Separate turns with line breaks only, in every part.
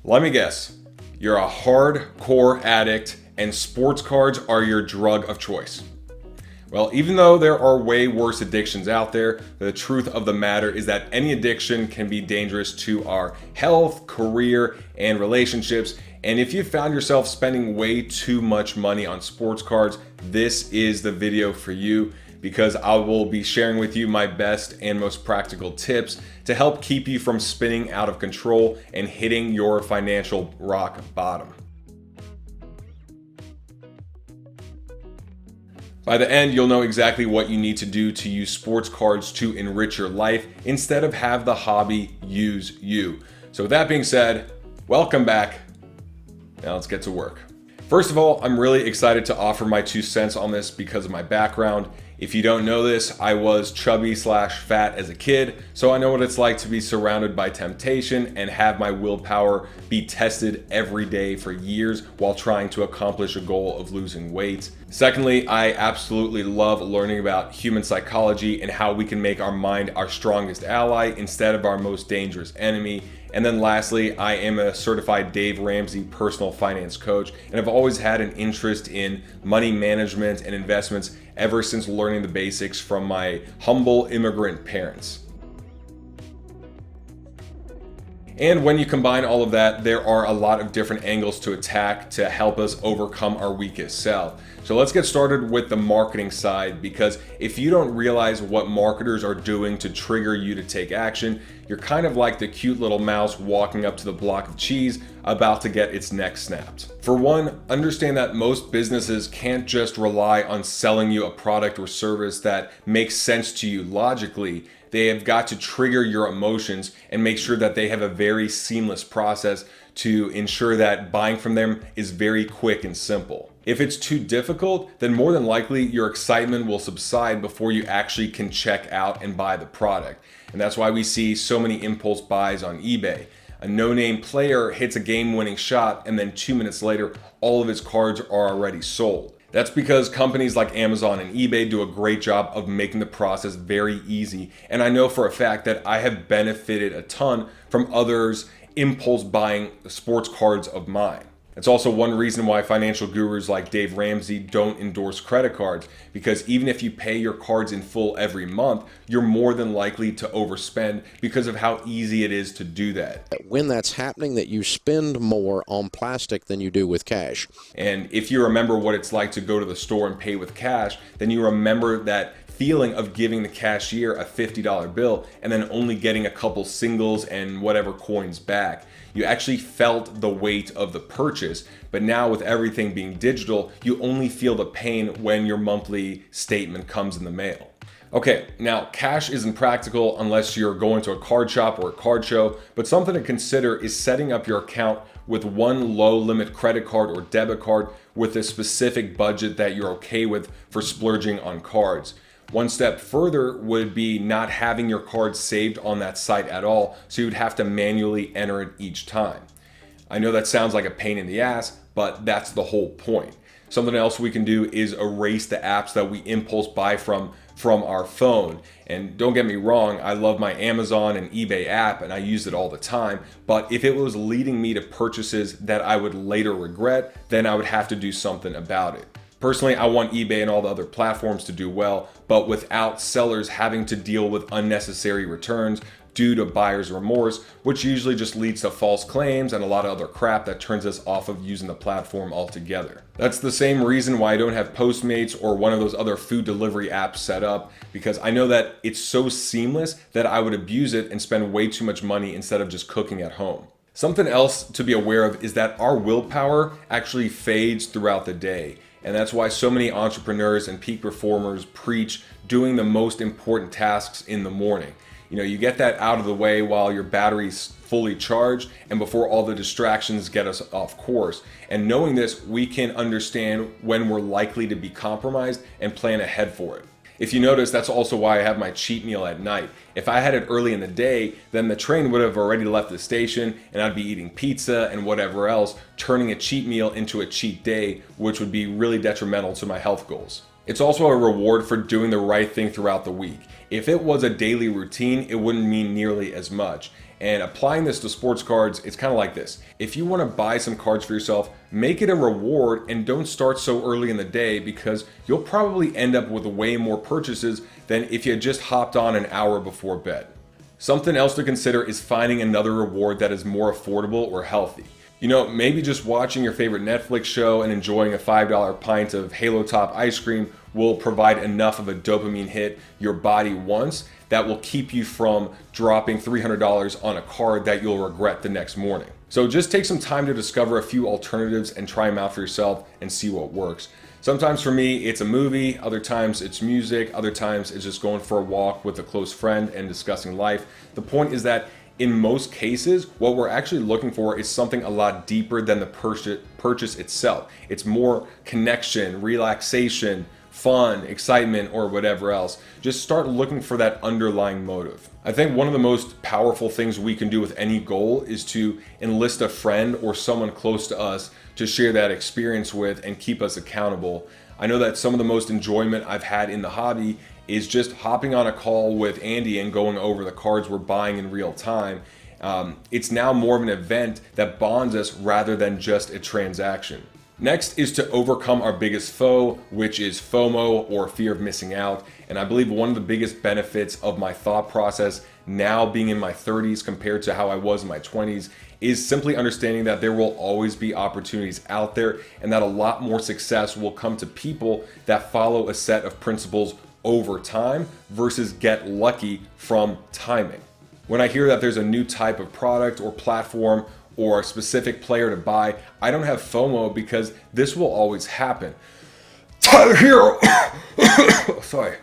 Let me guess, you're a hardcore addict and sports cards are your drug of choice. Well, even though there are way worse addictions out there, the truth of the matter is that any addiction can be dangerous to our health, career, and relationships. And if you found yourself spending way too much money on sports cards, this is the video for you, because I will be sharing with you my best and most practical tips to help keep you from spinning out of control and hitting your financial rock bottom. By the end, you'll know exactly what you need to do to use sports cards to enrich your life instead of have the hobby use you. So with that being said, welcome back. Now let's get to work. First of all, I'm really excited to offer my 2 cents on this because of my background. If you don't know this, I was chubby/fat as a kid, so I know what it's like to be surrounded by temptation and have my willpower be tested every day for years while trying to accomplish a goal of losing weight. Secondly, I absolutely love learning about human psychology and how we can make our mind our strongest ally instead of our most dangerous enemy. And then lastly, I am a certified Dave Ramsey personal finance coach, and I've always had an interest in money management and investments ever since learning the basics from my humble immigrant parents. And when you combine all of that, there are a lot of different angles to attack to help us overcome our weakest self. So let's get started with the marketing side, because if you don't realize what marketers are doing to trigger you to take action, you're kind of like the cute little mouse walking up to the block of cheese about to get its neck snapped. For one, understand that most businesses can't just rely on selling you a product or service that makes sense to you logically. They have got to trigger your emotions and make sure that they have a very seamless process to ensure that buying from them is very quick and simple. If it's too difficult, then more than likely your excitement will subside before you actually can check out and buy the product. And that's why we see so many impulse buys on eBay. A no-name player hits a game-winning shot, and then 2 minutes later, all of his cards are already sold. That's because companies like Amazon and eBay do a great job of making the process very easy. And I know for a fact that I have benefited a ton from others impulse buying sports cards of mine. It's also one reason why financial gurus like Dave Ramsey don't endorse credit cards, because even if you pay your cards in full every month, you're more than likely to overspend because of how easy it is to do that.
When that's happening, that you spend more on plastic than you do with cash.
And if you remember what it's like to go to the store and pay with cash, then you remember that feeling of giving the cashier a $50 bill and then only getting a couple singles and whatever coins back. You actually felt the weight of the purchase, but now with everything being digital, you only feel the pain when your monthly statement comes in the mail. Okay, now cash isn't practical unless you're going to a card shop or a card show, but something to consider is setting up your account with one low limit credit card or debit card with a specific budget that you're okay with for splurging on cards. One step further would be not having your card saved on that site at all, so you'd have to manually enter it each time. I know that sounds like a pain in the ass, but that's the whole point. Something else we can do is erase the apps that we impulse buy from our phone. And don't get me wrong, I love my Amazon and eBay app and I use it all the time, but if it was leading me to purchases that I would later regret, then I would have to do something about it. Personally, I want eBay and all the other platforms to do well, but without sellers having to deal with unnecessary returns due to buyer's remorse, which usually just leads to false claims and a lot of other crap that turns us off of using the platform altogether. That's the same reason why I don't have Postmates or one of those other food delivery apps set up, because I know that it's so seamless that I would abuse it and spend way too much money instead of just cooking at home. Something else to be aware of is that our willpower actually fades throughout the day. And that's why so many entrepreneurs and peak performers preach doing the most important tasks in the morning. You know, you get that out of the way while your battery's fully charged and before all the distractions get us off course. And knowing this, we can understand when we're likely to be compromised and plan ahead for it. If you notice, that's also why I have my cheat meal at night. If I had it early in the day, then the train would have already left the station and I'd be eating pizza and whatever else, turning a cheat meal into a cheat day, which would be really detrimental to my health goals. It's also a reward for doing the right thing throughout the week. If it was a daily routine, it wouldn't mean nearly as much. And applying this to sports cards, it's kind of like this. If you want to buy some cards for yourself, make it a reward and don't start so early in the day, because you'll probably end up with way more purchases than if you had just hopped on an hour before bed. Something else to consider is finding another reward that is more affordable or healthy. You know, maybe just watching your favorite Netflix show and enjoying a $5 pint of Halo Top ice cream will provide enough of a dopamine hit your body wants that will keep you from dropping $300 on a card that you'll regret the next morning. So just take some time to discover a few alternatives and try them out for yourself and see what works. Sometimes for me, it's a movie, other times it's music, other times it's just going for a walk with a close friend and discussing life. The point is that in most cases, what we're actually looking for is something a lot deeper than the purchase itself. It's more connection, relaxation, fun, excitement, or whatever else. Just start looking for that underlying motive. I think one of the most powerful things we can do with any goal is to enlist a friend or someone close to us to share that experience with and keep us accountable. I know that some of the most enjoyment I've had in the hobby is just hopping on a call with Andy and going over the cards we're buying in real time. It's now more of an event that bonds us rather than just a transaction. Next is to overcome our biggest foe, which is FOMO, or fear of missing out. And I believe one of the biggest benefits of my thought process now being in my 30s compared to how I was in my 20s is simply understanding that there will always be opportunities out there, and that a lot more success will come to people that follow a set of principles over time versus get lucky from timing. When I hear that there's a new type of product or platform or a specific player to buy, I don't have FOMO, because this will always happen. Tyler Hero! sorry.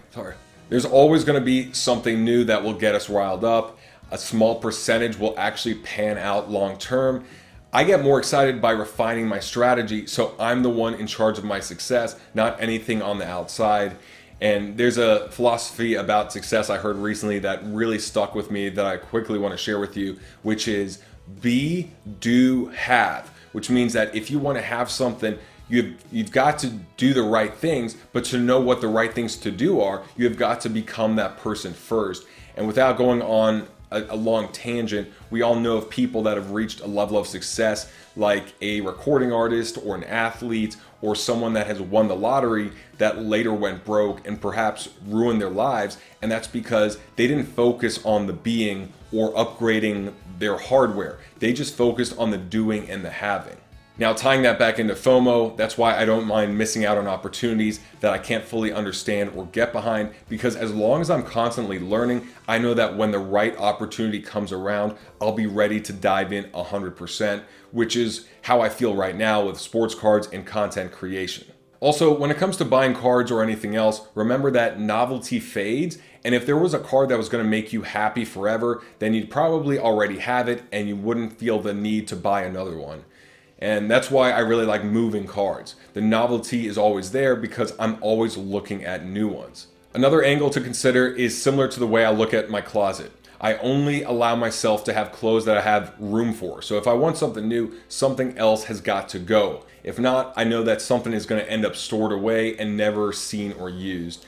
There's always going to be something new that will get us riled up. A small percentage will actually pan out long term. I get more excited by refining my strategy, so I'm the one in charge of my success, not anything on the outside. And there's a philosophy about success I heard recently that really stuck with me that I quickly want to share with you, which is be, do, have. Which means that if you want to have something, you've got to do the right things, but to know what the right things to do are, you have got to become that person first. And without going on a long tangent, we all know of people that have reached a level of success, like a recording artist or an athlete or someone that has won the lottery that later went broke and perhaps ruined their lives. And that's because they didn't focus on the being or upgrading their hardware. They just focused on the doing and the having. Now, tying that back into FOMO, that's why I don't mind missing out on opportunities that I can't fully understand or get behind, because as long as I'm constantly learning, I know that when the right opportunity comes around, I'll be ready to dive in 100%, which is how I feel right now with sports cards and content creation. Also, when it comes to buying cards or anything else, remember that novelty fades, and if there was a card that was going to make you happy forever, then you'd probably already have it and you wouldn't feel the need to buy another one. And that's why I really like moving cards. The novelty is always there because I'm always looking at new ones. Another angle to consider is similar to the way I look at my closet. I only allow myself to have clothes that I have room for. So if I want something new, something else has got to go. If not, I know that something is going to end up stored away and never seen or used.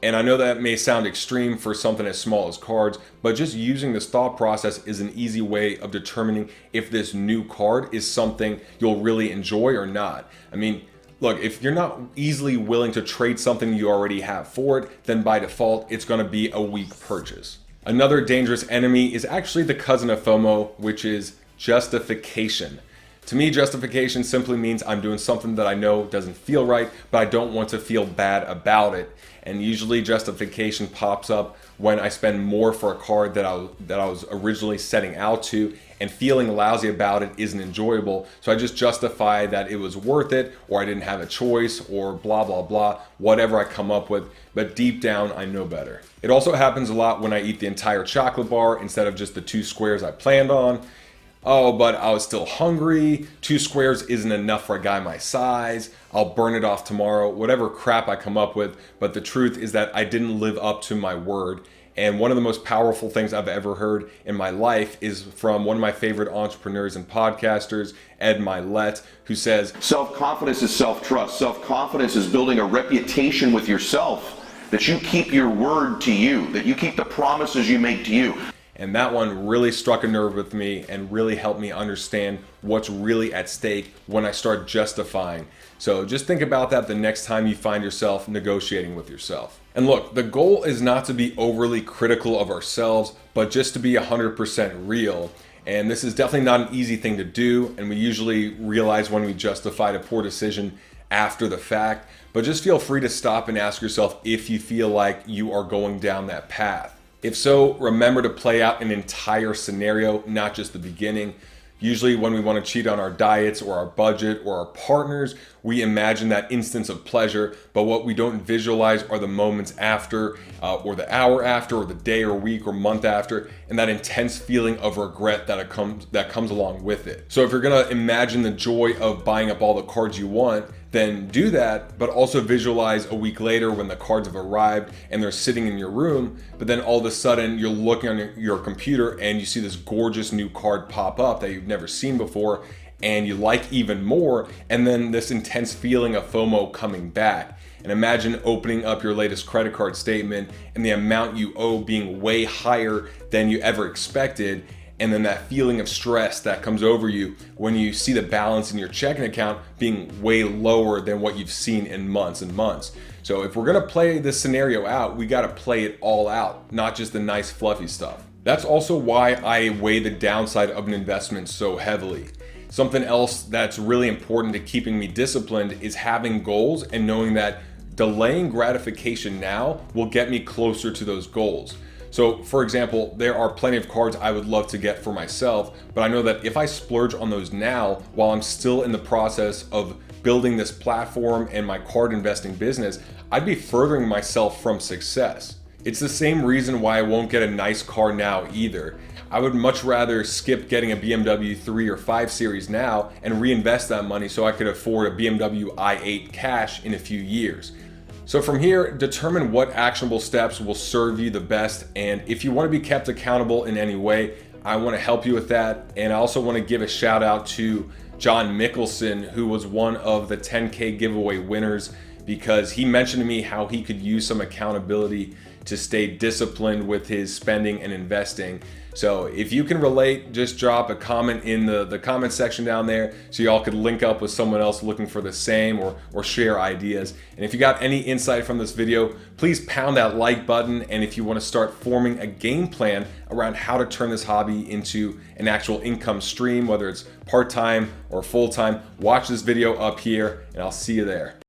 And I know that may sound extreme for something as small as cards, but just using this thought process is an easy way of determining if this new card is something you'll really enjoy or not. I mean, look, if you're not easily willing to trade something you already have for it, then by default, it's going to be a weak purchase. Another dangerous enemy is actually the cousin of FOMO, which is justification. To me, justification simply means I'm doing something that I know doesn't feel right, but I don't want to feel bad about it. And usually justification pops up when I spend more for a card that I was originally setting out to, and feeling lousy about it isn't enjoyable. So I just justify that it was worth it, or I didn't have a choice, or blah, blah, blah, whatever I come up with. But deep down, I know better. It also happens a lot when I eat the entire chocolate bar instead of just the 2 squares I planned on. Oh, but I was still hungry. 2 squares isn't enough for a guy my size. I'll burn it off tomorrow, whatever crap I come up with. But the truth is that I didn't live up to my word. And one of the most powerful things I've ever heard in my life is from one of my favorite entrepreneurs and podcasters, Ed Milet, who says,
self-confidence is self-trust. Self-confidence is building a reputation with yourself, that you keep your word to you, that you keep the promises you make to you.
And that one really struck a nerve with me and really helped me understand what's really at stake when I start justifying. So just think about that the next time you find yourself negotiating with yourself. And look, the goal is not to be overly critical of ourselves, but just to be 100% real. And this is definitely not an easy thing to do, and we usually realize when we justified a poor decision after the fact. But just feel free to stop and ask yourself if you feel like you are going down that path. If so, remember to play out an entire scenario, not just the beginning. Usually when we want to cheat on our diets or our budget or our partners, we imagine that instance of pleasure, but what we don't visualize are the moments after, or the hour after, or the day or week or month after, and that intense feeling of regret that comes along with it. So if you're gonna imagine the joy of buying up all the cards you want, then do that, but also visualize a week later when the cards have arrived and they're sitting in your room, but then all of a sudden you're looking on your computer and you see this gorgeous new card pop up that you've never seen before and you like even more, and then this intense feeling of FOMO coming back. And imagine opening up your latest credit card statement and the amount you owe being way higher than you ever expected. And then that feeling of stress that comes over you when you see the balance in your checking account being way lower than what you've seen in months and months. So if we're gonna play this scenario out, we gotta play it all out, not just the nice fluffy stuff. That's also why I weigh the downside of an investment so heavily. Something else that's really important to keeping me disciplined is having goals and knowing that delaying gratification now will get me closer to those goals. So for example, there are plenty of cards I would love to get for myself, but I know that if I splurge on those now while I'm still in the process of building this platform and my card investing business, I'd be furthering myself from success. It's the same reason why I won't get a nice car now either. I would much rather skip getting a BMW 3 or 5 Series now and reinvest that money so I could afford a BMW i8 cash in a few years. So from here, determine what actionable steps will serve you the best, and if you want to be kept accountable in any way, I want to help you with that. And I also want to give a shout out to John Mickelson, who was one of the 10K giveaway winners, because he mentioned to me how he could use some accountability to stay disciplined with his spending and investing. So if you can relate, just drop a comment in the comment section down there so y'all could link up with someone else looking for the same or share ideas. And if you got any insight from this video, please pound that like button. And if you want to start forming a game plan around how to turn this hobby into an actual income stream, whether it's part-time or full-time, watch this video up here and I'll see you there.